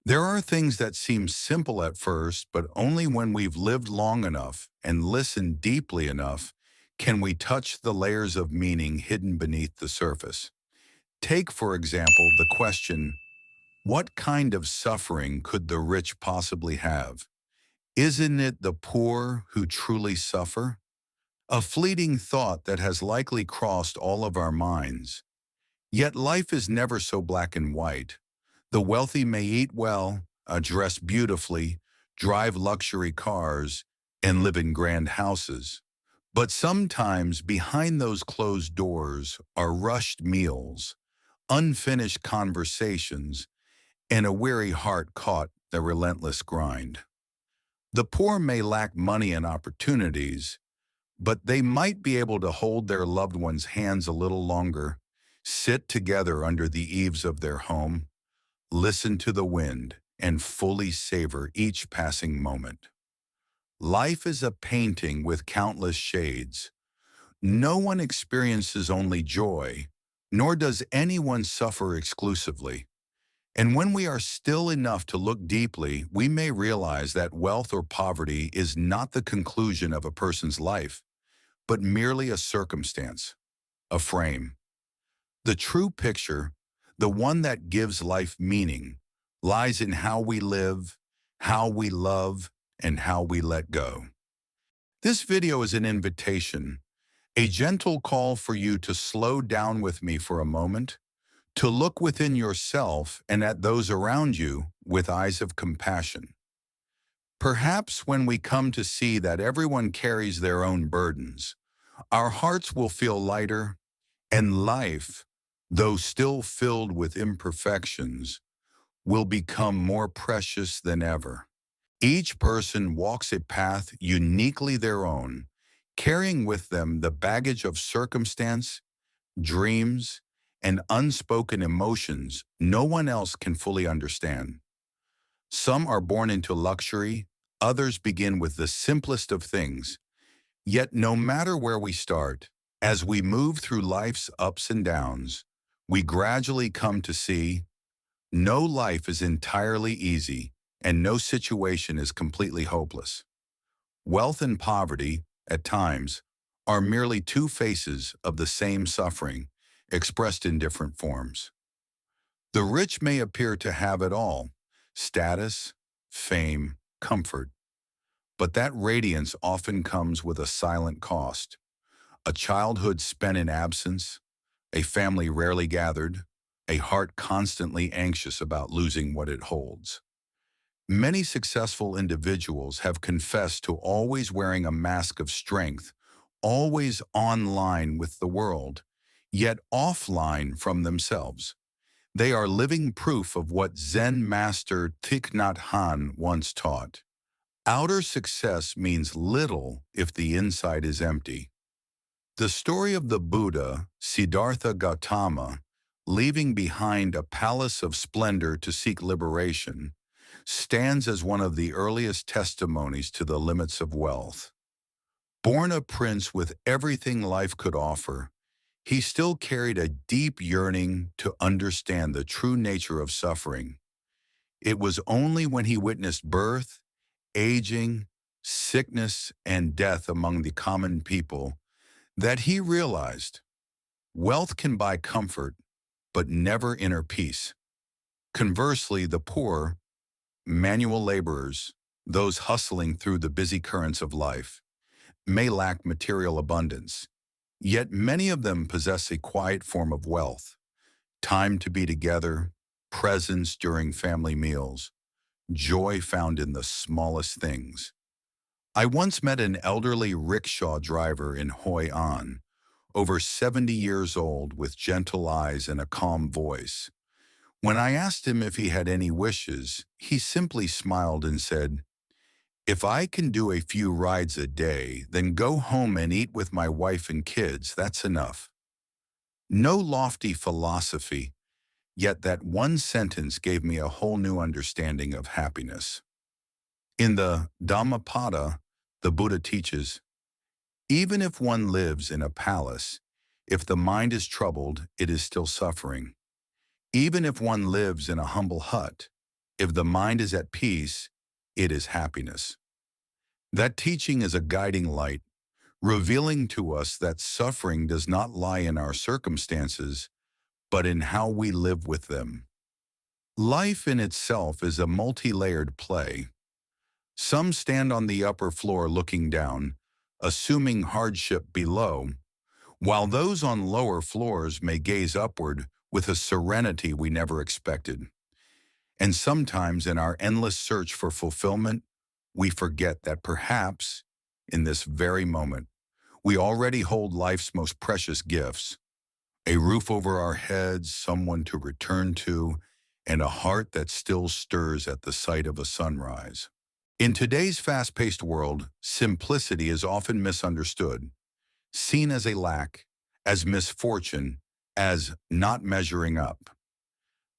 There are things that seem simple at first, but only when we've lived long enough and listened deeply enough can we touch the layers of meaning hidden beneath the surface. Take, for example, the question, what kind of suffering could the rich possibly have? Isn't it the poor who truly suffer? A fleeting thought that has likely crossed all of our minds. Yet life is never so black and white. The wealthy may eat well, dress beautifully, drive luxury cars, and live in grand houses. But sometimes behind those closed doors are rushed meals, unfinished conversations, and a weary heart caught the relentless grind. The poor may lack money and opportunities, but they might be able to hold their loved ones' hands a little longer, sit together under the eaves of their home, listen to the wind, and fully savor each passing moment. Life is a painting with countless shades. No one experiences only joy, nor does anyone suffer exclusively. And when we are still enough to look deeply, we may realize that wealth or poverty is not the conclusion of a person's life, but merely a circumstance, a frame. The true picture, the one that gives life meaning, lies in how we live, how we love, and how we let go. This video is an invitation, a gentle call for you to slow down with me for a moment, to look within yourself and at those around you with eyes of compassion. Perhaps when we come to see that everyone carries their own burdens, our hearts will feel lighter, and life, though still filled with imperfections, will become more precious than ever. Each person walks a path uniquely their own, carrying with them the baggage of circumstance, dreams, and unspoken emotions no one else can fully understand. Some are born into luxury, others begin with the simplest of things. Yet no matter where we start, as we move through life's ups and downs, we gradually come to see no life is entirely easy and no situation is completely hopeless. Wealth and poverty, at times, are merely two faces of the same suffering, expressed in different forms. The rich may appear to have it all, status, fame, comfort, but that radiance often comes with a silent cost. A childhood spent in absence, a family rarely gathered, a heart constantly anxious about losing what it holds. Many successful individuals have confessed to always wearing a mask of strength, always online with the world, yet offline from themselves. They are living proof of what Zen master Thich Nhat Hanh once taught. Outer success means little if the inside is empty. The story of the Buddha, Siddhartha Gautama, leaving behind a palace of splendor to seek liberation, stands as one of the earliest testimonies to the limits of wealth. Born a prince with everything life could offer, he still carried a deep yearning to understand the true nature of suffering. It was only when he witnessed birth, aging, sickness, and death among the common people that he realized wealth can buy comfort, but never inner peace. Conversely, the poor, manual laborers, those hustling through the busy currents of life, may lack material abundance, yet many of them possess a quiet form of wealth, time to be together, presence during family meals, joy found in the smallest things. I once met an elderly rickshaw driver in Hoi An, over 70 years old with gentle eyes and a calm voice. When I asked him if he had any wishes, he simply smiled and said, "If I can do a few rides a day, then go home and eat with my wife and kids, that's enough." No lofty philosophy, yet that one sentence gave me a whole new understanding of happiness. In the Dhammapada, the Buddha teaches, even if one lives in a palace, if the mind is troubled, it is still suffering. Even if one lives in a humble hut, If the mind is at peace, it is happiness. That teaching is a guiding light, revealing to us that suffering does not lie in our circumstances, but in how we live with them. Life in itself is a multi-layered play. Some stand on the upper floor looking down, assuming hardship below, while those on lower floors may gaze upward with a serenity we never expected. And sometimes in our endless search for fulfillment, we forget that perhaps, in this very moment, we already hold life's most precious gifts: a roof over our heads, someone to return to, and a heart that still stirs at the sight of a sunrise. In today's fast-paced world, simplicity is often misunderstood, seen as a lack, as misfortune, as not measuring up.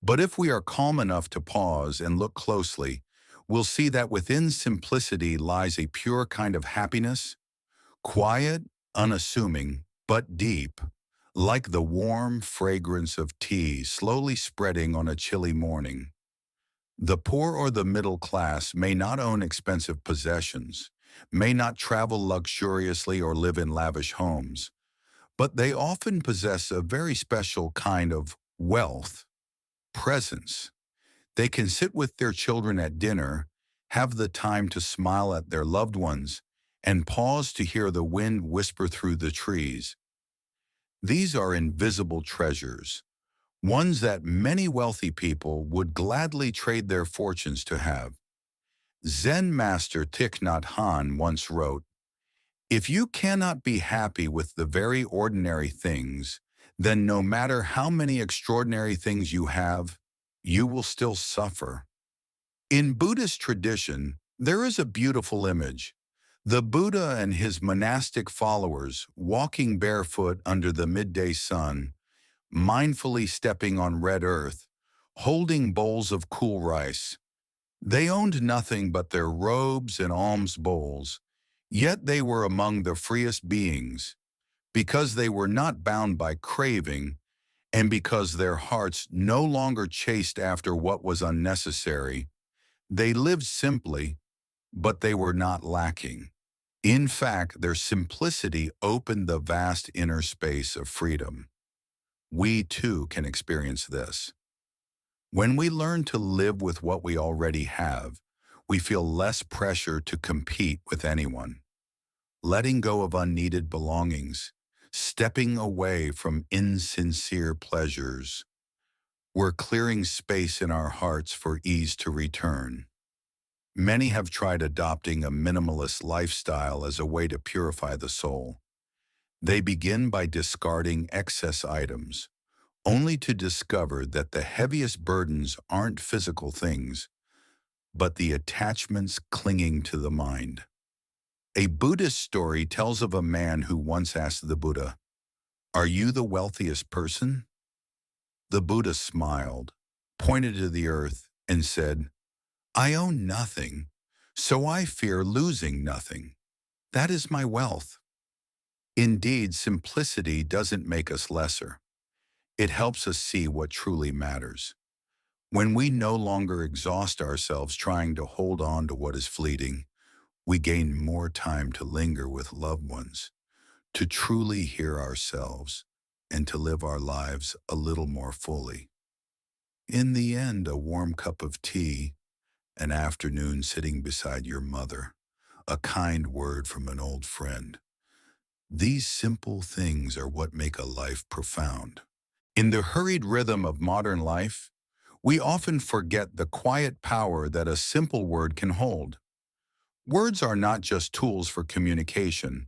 But if we are calm enough to pause and look closely, we'll see that within simplicity lies a pure kind of happiness, quiet, unassuming, but deep, like the warm fragrance of tea slowly spreading on a chilly morning. The poor or the middle class may not own expensive possessions, may not travel luxuriously or live in lavish homes, but they often possess a very special kind of wealth, presence. They can sit with their children at dinner, have the time to smile at their loved ones, and pause to hear the wind whisper through the trees. These are invisible treasures, ones that many wealthy people would gladly trade their fortunes to have. Zen master Thich Nhat Hanh once wrote, "If you cannot be happy with the very ordinary things, then no matter how many extraordinary things you have, you will still suffer." In Buddhist tradition, there is a beautiful image: the Buddha and his monastic followers walking barefoot under the midday sun, mindfully stepping on red earth, holding bowls of cool rice. They owned nothing but their robes and alms bowls, yet they were among the freest beings, because they were not bound by craving, and because their hearts no longer chased after what was unnecessary. They lived simply, but they were not lacking. In fact, their simplicity opened the vast inner space of freedom. We too can experience this. When we learn to live with what we already have, we feel less pressure to compete with anyone, letting go of unneeded belongings, stepping away from insincere pleasures. We're clearing space in our hearts for ease to return. Many have tried adopting a minimalist lifestyle as a way to purify the soul. They begin by discarding excess items, only to discover that the heaviest burdens aren't physical things, but the attachments clinging to the mind. A Buddhist story tells of a man who once asked the Buddha, "Are you the wealthiest person?" The Buddha smiled, pointed to the earth, and said, "I own nothing, so I fear losing nothing. That is my wealth." Indeed, simplicity doesn't make us lesser. It helps us see what truly matters. When we no longer exhaust ourselves trying to hold on to what is fleeting, we gain more time to linger with loved ones, to truly hear ourselves, and to live our lives a little more fully. In the end, a warm cup of tea, an afternoon sitting beside your mother, a kind word from an old friend. These simple things are what make a life profound. In the hurried rhythm of modern life, we often forget the quiet power that a simple word can hold. Words are not just tools for communication.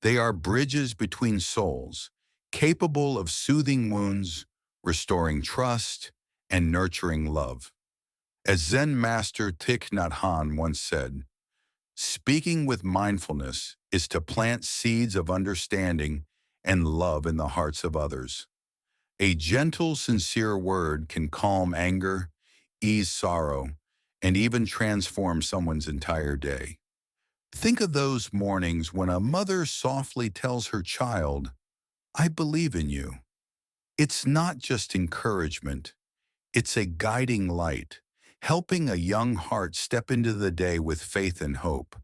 They are bridges between souls, capable of soothing wounds, restoring trust, and nurturing love. As Zen master Thich Nhat Hanh once said, "Speaking with mindfulness is to plant seeds of understanding and love in the hearts of others." A gentle, sincere word can calm anger, ease sorrow, and even transform someone's entire day. Think of those mornings when a mother softly tells her child, "I believe in you." It's not just encouragement, it's a guiding light, helping a young heart step into the day with faith and hope.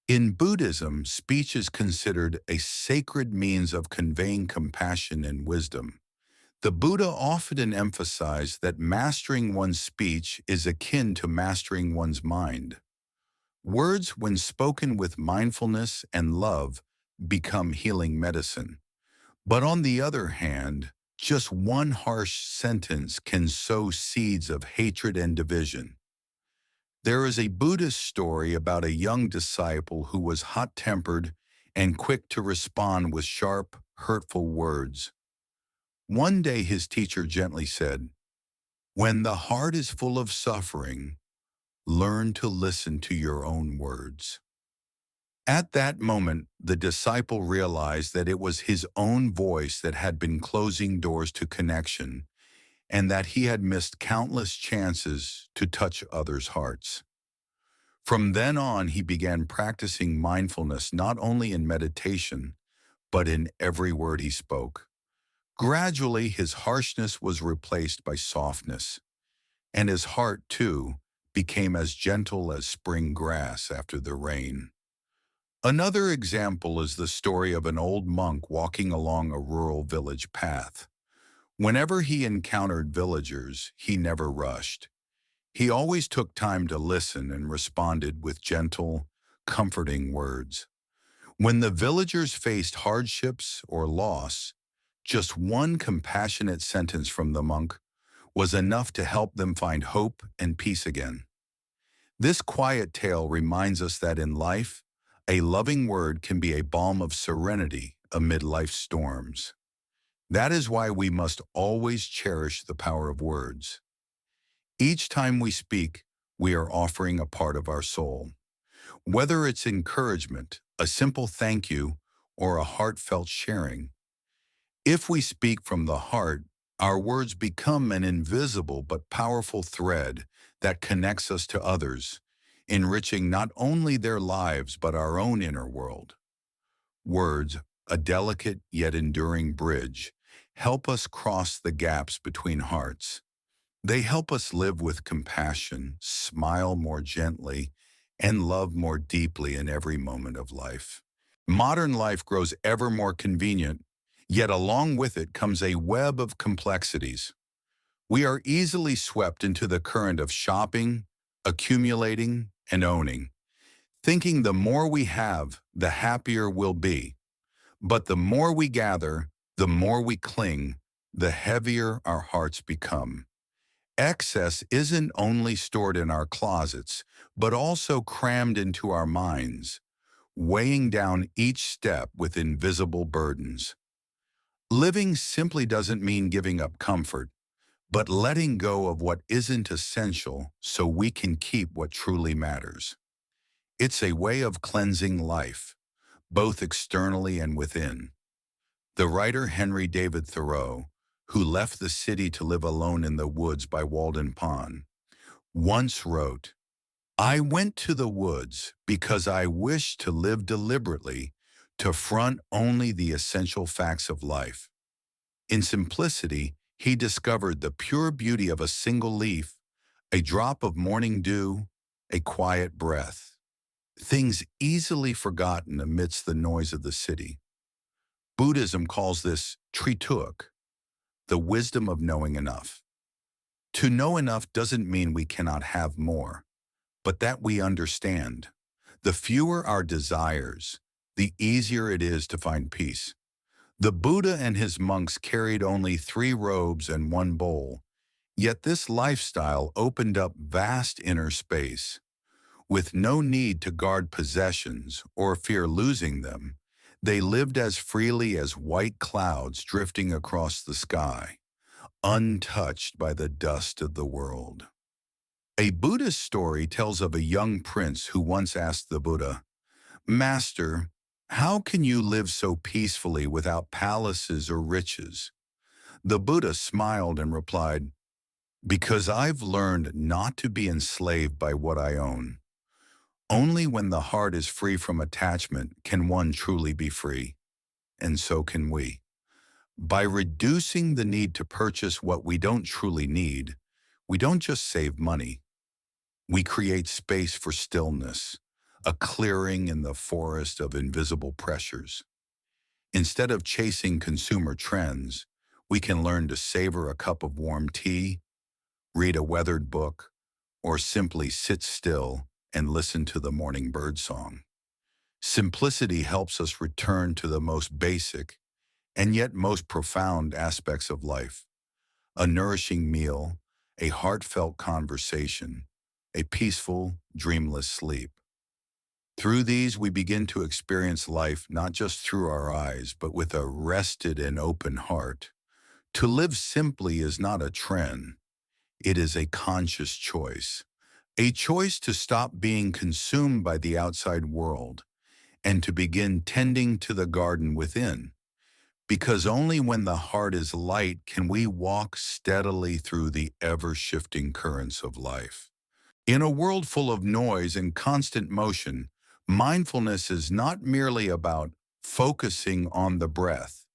In Buddhism, speech is considered a sacred means of conveying compassion and wisdom. The Buddha often emphasized that mastering one's speech is akin to mastering one's mind. Words, when spoken with mindfulness and love, become healing medicine. But on the other hand, just one harsh sentence can sow seeds of hatred and division. There is a Buddhist story about a young disciple who was hot-tempered and quick to respond with sharp, hurtful words. One day his teacher gently said, "When the heart is full of suffering, learn to listen to your own words." At that moment, the disciple realized that it was his own voice that had been closing doors to connection, and that he had missed countless chances to touch others' hearts. From then on, he began practicing mindfulness not only in meditation, but in every word he spoke. Gradually, his harshness was replaced by softness, and his heart, too, became as gentle as spring grass after the rain. Another example is the story of an old monk walking along a rural village path. Whenever he encountered villagers, he never rushed. He always took time to listen and responded with gentle, comforting words. When the villagers faced hardships or loss, just one compassionate sentence from the monk was enough to help them find hope and peace again. This quiet tale reminds us that in life, a loving word can be a balm of serenity amid life's storms. That is why we must always cherish the power of words. Each time we speak, we are offering a part of our soul. Whether it's encouragement, a simple thank you, or a heartfelt sharing, if we speak from the heart, our words become an invisible but powerful thread that connects us to others, enriching not only their lives but our own inner world. Words, a delicate yet enduring bridge, help us cross the gaps between hearts. They help us live with compassion, smile more gently, and love more deeply in every moment of life. Modern life grows ever more convenient, yet along with it comes a web of complexities. We are easily swept into the current of shopping, accumulating, and owning, thinking the more we have, the happier we'll be. But the more we gather, the more we cling, the heavier our hearts become. Excess isn't only stored in our closets, but also crammed into our minds, weighing down each step with invisible burdens. Living simply doesn't mean giving up comfort, but letting go of what isn't essential so we can keep what truly matters. It's a way of cleansing life, both externally and within. The writer Henry David Thoreau, who left the city to live alone in the woods by Walden Pond, once wrote, "I went to the woods because I wished to live deliberately, to front only the essential facts of life." In simplicity, he discovered the pure beauty of a single leaf, a drop of morning dew, a quiet breath, things easily forgotten amidst the noise of the city. Buddhism calls this trituk, the wisdom of knowing enough. To know enough doesn't mean we cannot have more, but that we understand. The fewer our desires, the easier it is to find peace. The Buddha and his monks carried only 3 robes and 1 bowl, yet this lifestyle opened up vast inner space. With no need to guard possessions or fear losing them, they lived as freely as white clouds drifting across the sky, untouched by the dust of the world. A Buddhist story tells of a young prince who once asked the Buddha, "Master, how can you live so peacefully without palaces or riches?" The Buddha smiled and replied, "Because I've learned not to be enslaved by what I own. Only when the heart is free from attachment can one truly be free, and so can we. By reducing the need to purchase what we don't truly need, we don't just save money, We create space for stillness, a clearing in the forest of invisible pressures. Instead of chasing consumer trends, we can learn to savor a cup of warm tea, read a weathered book, or simply sit still and listen to the morning birdsong. Simplicity helps us return to the most basic and yet most profound aspects of life: a nourishing meal, a heartfelt conversation, a peaceful, dreamless sleep. Through these, we begin to experience life not just through our eyes, but with a rested and open heart. To live simply is not a trend, it is a conscious choice. A choice to stop being consumed by the outside world and to begin tending to the garden within. Because only when the heart is light can we walk steadily through the ever-shifting currents of life. In a world full of noise and constant motion, mindfulness is not merely about focusing on the breath.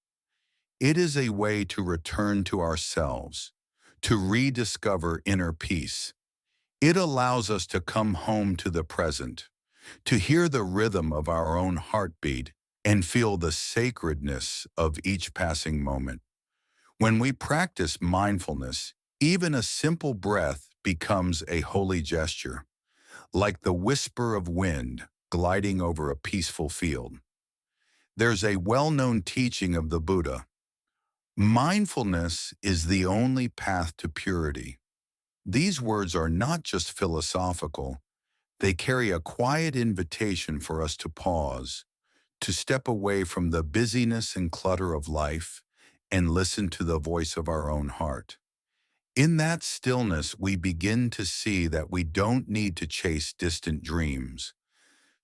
It is a way to return to ourselves, to rediscover inner peace. It allows us to come home to the present, to hear the rhythm of our own heartbeat and feel the sacredness of each passing moment. When we practice mindfulness, even a simple breath becomes a holy gesture, like the whisper of wind gliding over a peaceful field. There's a well-known teaching of the Buddha: mindfulness is the only path to purity. These words are not just philosophical, they carry a quiet invitation for us to pause, to step away from the busyness and clutter of life and listen to the voice of our own heart. In that stillness, we begin to see that we don't need to chase distant dreams.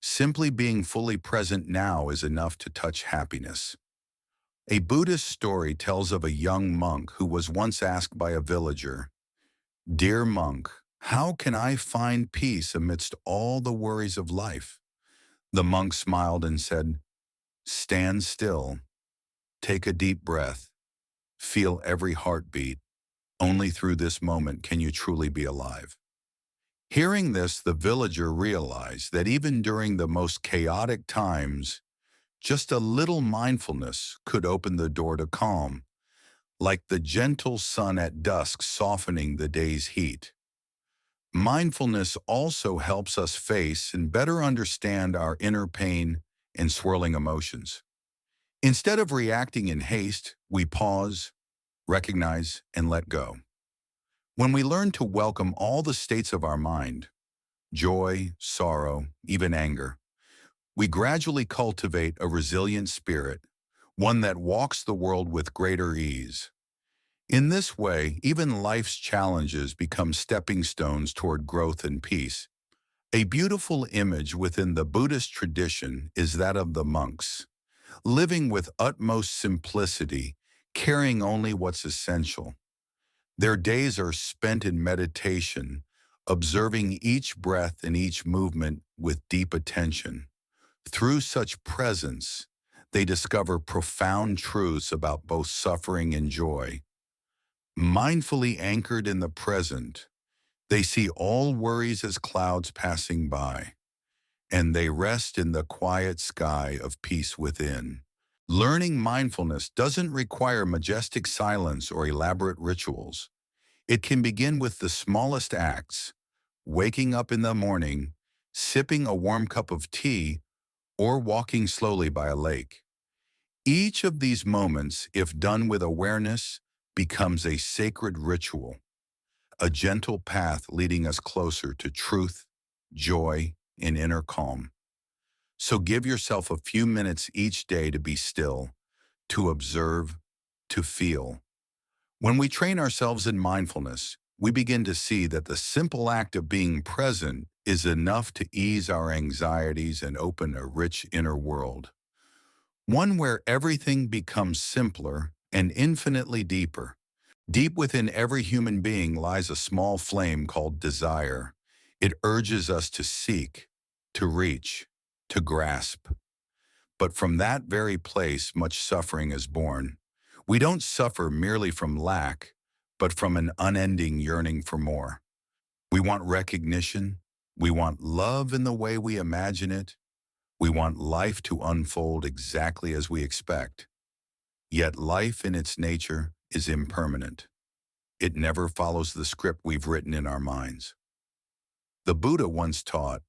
Simply being fully present now is enough to touch happiness. A Buddhist story tells of a young monk who was once asked by a villager, "Dear monk, how can I find peace amidst all the worries of life?" The monk smiled and said, "Stand still, take a deep breath, feel every heartbeat. Only through this moment can you truly be alive." Hearing this, the villager realized that even during the most chaotic times, just a little mindfulness could open the door to calm, like the gentle sun at dusk softening the day's heat. Mindfulness also helps us face and better understand our inner pain and swirling emotions. Instead of reacting in haste, we pause, recognize, and let go. When we learn to welcome all the states of our mind, joy, sorrow, even anger, we gradually cultivate a resilient spirit, one that walks the world with greater ease. In this way, even life's challenges become stepping stones toward growth and peace. A beautiful image within the Buddhist tradition is that of the monks, living with utmost simplicity, carrying only what's essential. Their days are spent in meditation, observing each breath and each movement with deep attention. Through such presence, they discover profound truths about both suffering and joy. Mindfully anchored in the present, they see all worries as clouds passing by, and they rest in the quiet sky of peace within. Learning mindfulness doesn't require majestic silence or elaborate rituals. It can begin with the smallest acts: waking up in the morning, sipping a warm cup of tea, or walking slowly by a lake. Each of these moments, if done with awareness, becomes a sacred ritual, a gentle path leading us closer to truth, joy, and inner calm. So give yourself a few minutes each day to be still, to observe, to feel. When we train ourselves in mindfulness, we begin to see that the simple act of being present is enough to ease our anxieties and open a rich inner world, one where everything becomes simpler and infinitely deeper. Deep within every human being lies a small flame called desire. It urges us to seek, to reach, to grasp. But from that very place, much suffering is born. We don't suffer merely from lack, but from an unending yearning for more. We want recognition. We want love in the way we imagine it. We want life to unfold exactly as we expect. Yet life in its nature is impermanent. It never follows the script we've written in our minds. The Buddha once taught,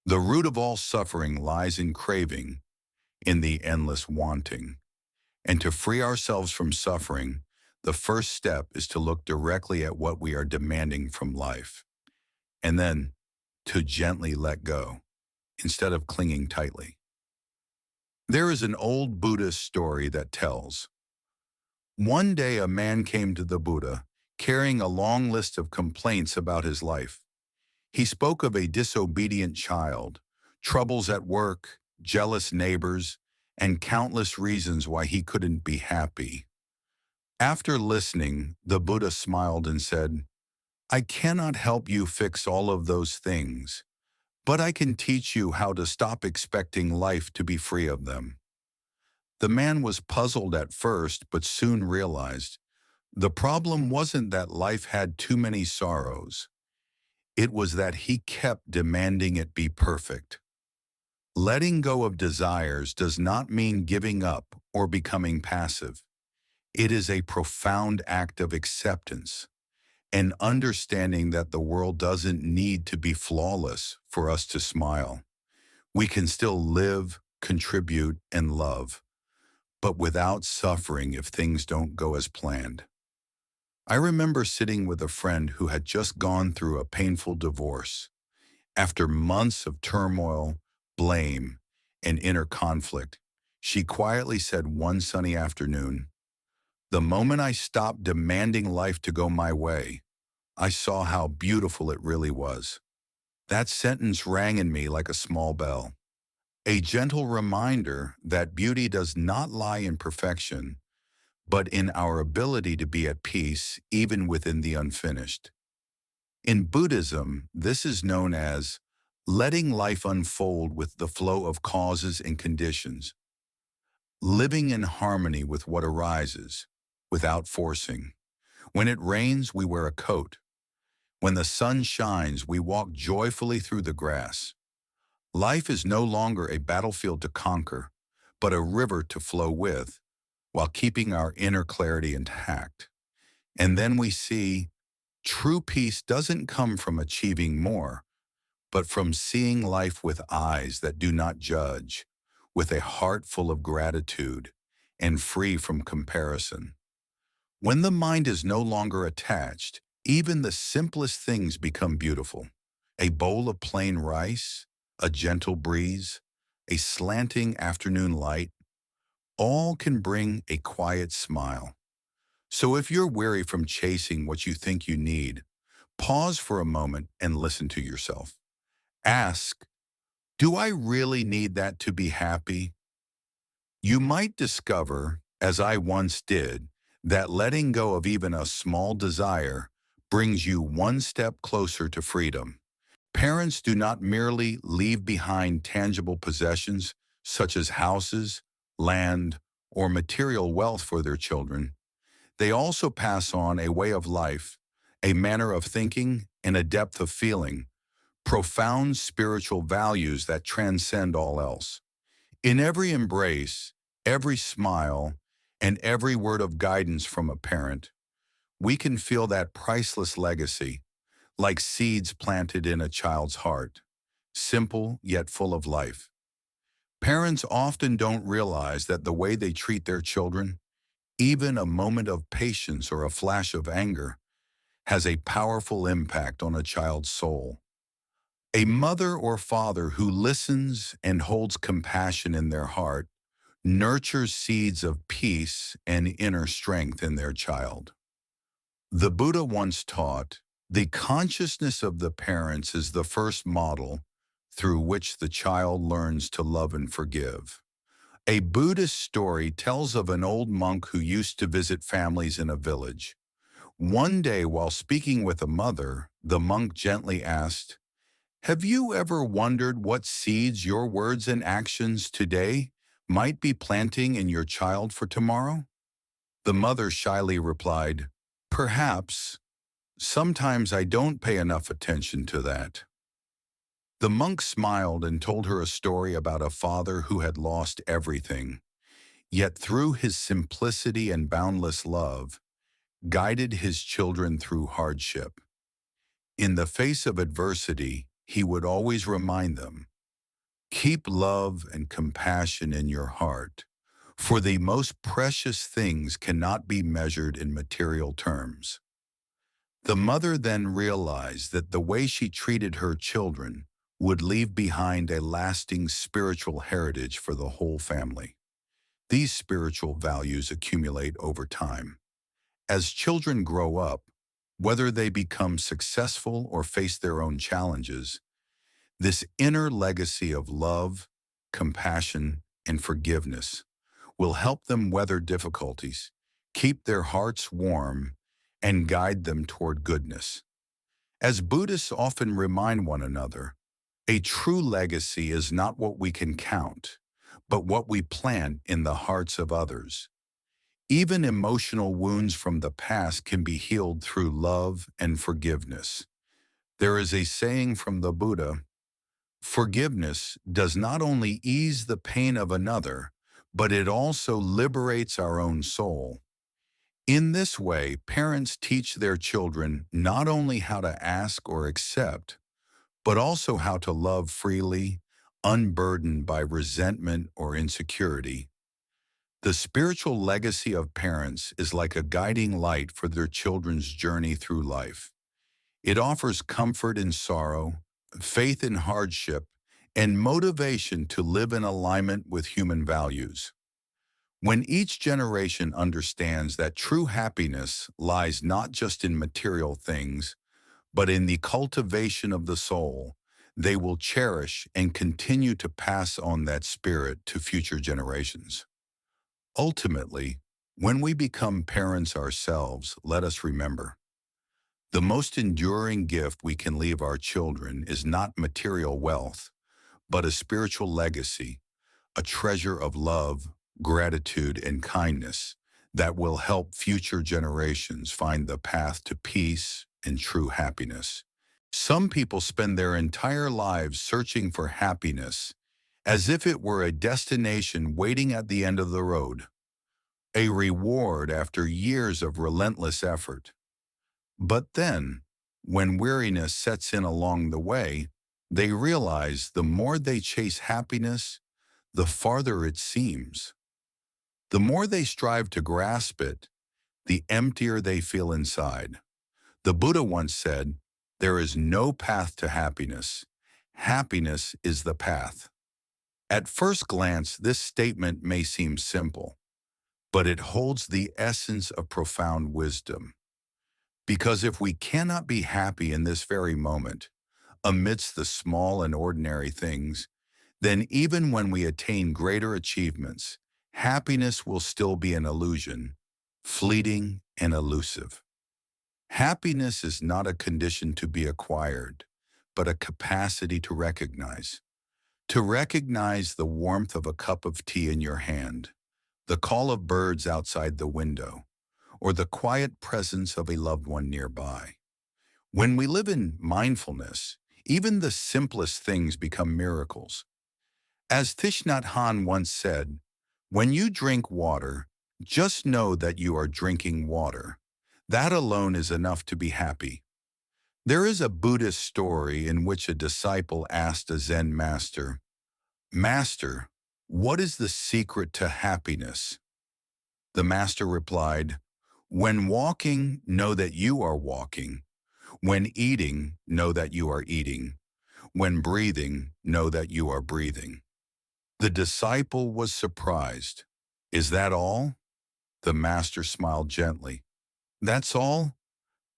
"The root of all suffering lies in craving, in the endless wanting." And to free ourselves from suffering, the first step is to look directly at what we are demanding from life, and then to gently let go, instead of clinging tightly. There is an old Buddhist story that tells, one day a man came to the Buddha, carrying a long list of complaints about his life. He spoke of a disobedient child, troubles at work, jealous neighbors, and countless reasons why he couldn't be happy. After listening, the Buddha smiled and said, "I cannot help you fix all of those things, but I can teach you how to stop expecting life to be free of them." The man was puzzled at first, but soon realized the problem wasn't that life had too many sorrows. It was that he kept demanding it be perfect. Letting go of desires does not mean giving up or becoming passive. It is a profound act of acceptance and understanding that the world doesn't need to be flawless for us to smile. We can still live, contribute, and love, but without suffering if things don't go as planned. I remember sitting with a friend who had just gone through a painful divorce. After months of turmoil, blame, and inner conflict, she quietly said one sunny afternoon, "The moment I stopped demanding life to go my way, I saw how beautiful it really was." That sentence rang in me like a small bell, a gentle reminder that beauty does not lie in perfection, but in our ability to be at peace even within the unfinished. In Buddhism, this is known as letting life unfold with the flow of causes and conditions, living in harmony with what arises, without forcing. When it rains, we wear a coat. When the sun shines, we walk joyfully through the grass. Life is no longer a battlefield to conquer, but a river to flow with, while keeping our inner clarity intact. And then we see true peace doesn't come from achieving more, but from seeing life with eyes that do not judge, with a heart full of gratitude and free from comparison. When the mind is no longer attached, even the simplest things become beautiful. A bowl of plain rice, a gentle breeze, a slanting afternoon light, all can bring a quiet smile. So if you're weary from chasing what you think you need, pause for a moment and listen to yourself. Ask, do I really need that to be happy? You might discover, as I once did, that letting go of even a small desire brings you one step closer to freedom. Parents do not merely leave behind tangible possessions such as houses, land, or material wealth for their children. They also pass on a way of life, a manner of thinking, and a depth of feeling, profound spiritual values that transcend all else. In every embrace, every smile, and every word of guidance from a parent, we can feel that priceless legacy, like seeds planted in a child's heart, simple yet full of life. Parents often don't realize that the way they treat their children, even a moment of patience or a flash of anger, has a powerful impact on a child's soul. A mother or father who listens and holds compassion in their heart nurtures seeds of peace and inner strength in their child. The Buddha once taught, the consciousness of the parents is the first model through which the child learns to love and forgive. A Buddhist story tells of an old monk who used to visit families in a village. One day, while speaking with a mother, the monk gently asked, "Have you ever wondered what seeds your words and actions today might be planting in your child for tomorrow?" The mother shyly replied, "Perhaps." Sometimes I don't pay enough attention to that. The monk smiled and told her a story about a father who had lost everything, yet through his simplicity and boundless love, guided his children through hardship. In the face of adversity, he would always remind them, keep love and compassion in your heart, for the most precious things cannot be measured in material terms. The mother then realized that the way she treated her children would leave behind a lasting spiritual heritage for the whole family. These spiritual values accumulate over time. As children grow up, whether they become successful or face their own challenges, this inner legacy of love, compassion, and forgiveness will help them weather difficulties, keep their hearts warm, and guide them toward goodness. As Buddhists often remind one another, a true legacy is not what we can count, but what we plant in the hearts of others. Even emotional wounds from the past can be healed through love and forgiveness. There is a saying from the Buddha, forgiveness does not only ease the pain of another, but it also liberates our own soul. In this way, parents teach their children not only how to ask or accept, but also how to love freely, unburdened by resentment or insecurity. The spiritual legacy of parents is like a guiding light for their children's journey through life. It offers comfort in sorrow, faith in hardship, and motivation to live in alignment with human values. When each generation understands that true happiness lies not just in material things, but in the cultivation of the soul, they will cherish and continue to pass on that spirit to future generations. Ultimately, when we become parents ourselves, let us remember, the most enduring gift we can leave our children is not material wealth, but a spiritual legacy, a treasure of love, gratitude, and kindness that will help future generations find the path to peace and true happiness. Some people spend their entire lives searching for happiness as if it were a destination waiting at the end of the road, a reward after years of relentless effort. But then, when weariness sets in along the way, they realize the more they chase happiness, the farther it seems. The more they strive to grasp it, the emptier they feel inside. The Buddha once said, "There is no path to happiness. Happiness is the path." At first glance, this statement may seem simple, but it holds the essence of profound wisdom. Because if we cannot be happy in this very moment, amidst the small and ordinary things, then even when we attain greater achievements, happiness will still be an illusion, fleeting and elusive. Happiness is not a condition to be acquired, but a capacity to recognize. To recognize the warmth of a cup of tea in your hand, the call of birds outside the window, or the quiet presence of a loved one nearby. When we live in mindfulness, even the simplest things become miracles. As Thich Nhat Hanh once said, when you drink water, just know that you are drinking water. That alone is enough to be happy. There is a Buddhist story in which a disciple asked a Zen master, "Master, what is the secret to happiness?" The master replied, "When walking, know that you are walking. When eating, know that you are eating. When breathing, know that you are breathing." The disciple was surprised. "Is that all?" The master smiled gently. "That's all?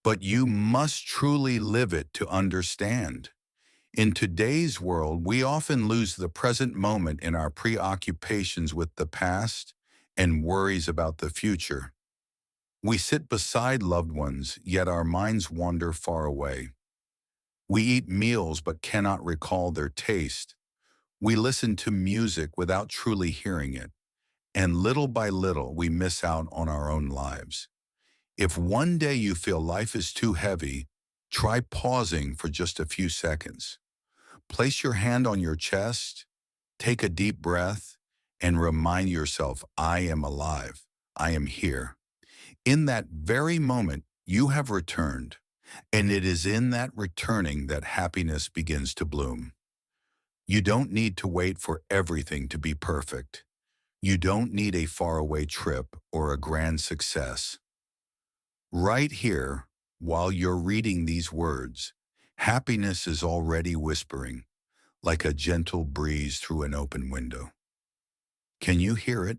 But you must truly live it to understand. In today's world, we often lose the present moment in our preoccupations with the past and worries about the future. We sit beside loved ones, yet our minds wander far away. We eat meals but cannot recall their taste. We listen to music without truly hearing it, and little by little we miss out on our own lives. If one day you feel life is too heavy, try pausing for just a few seconds. Place your hand on your chest, take a deep breath, and remind yourself, I am alive. I am here. In that very moment, you have returned, and it is in that returning that happiness begins to bloom. You don't need to wait for everything to be perfect. You don't need a faraway trip or a grand success. Right here, while you're reading these words, happiness is already whispering, like a gentle breeze through an open window. Can you hear it?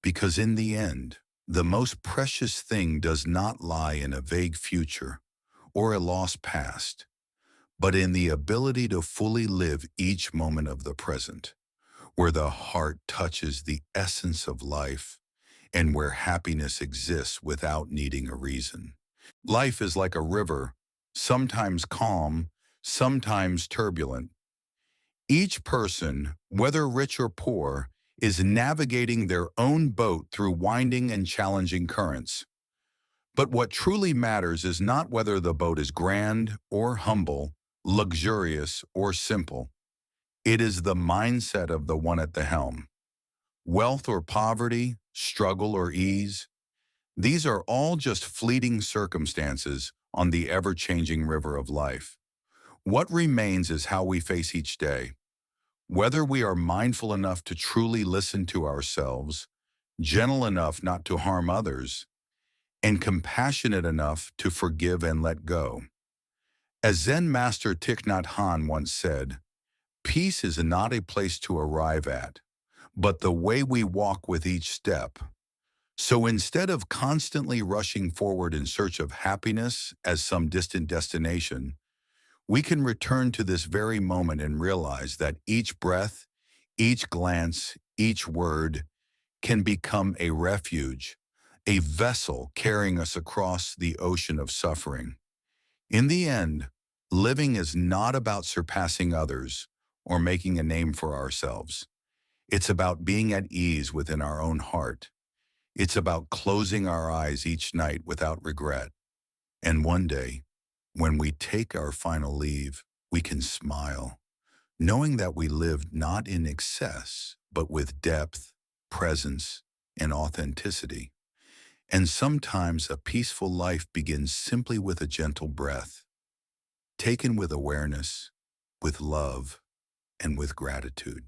Because in the end, the most precious thing does not lie in a vague future or a lost past, but in the ability to fully live each moment of the present, where the heart touches the essence of life and where happiness exists without needing a reason. Life is like a river, sometimes calm, sometimes turbulent. Each person, whether rich or poor, is navigating their own boat through winding and challenging currents. But what truly matters is not whether the boat is grand or humble, luxurious or simple. It is the mindset of the one at the helm. Wealth or poverty, struggle or ease, these are all just fleeting circumstances on the ever-changing river of life. What remains is how we face each day. Whether we are mindful enough to truly listen to ourselves, gentle enough not to harm others, and compassionate enough to forgive and let go. As Zen master Thich Nhat Hanh once said, peace is not a place to arrive at, but the way we walk with each step. So instead of constantly rushing forward in search of happiness as some distant destination, we can return to this very moment and realize that each breath, each glance, each word can become a refuge, a vessel carrying us across the ocean of suffering. In the end, living is not about surpassing others or making a name for ourselves. It's about being at ease within our own heart. It's about closing our eyes each night without regret. And one day, when we take our final leave, we can smile, knowing that we lived not in excess, but with depth, presence, and authenticity. And sometimes a peaceful life begins simply with a gentle breath, taken with awareness, with love, and with gratitude.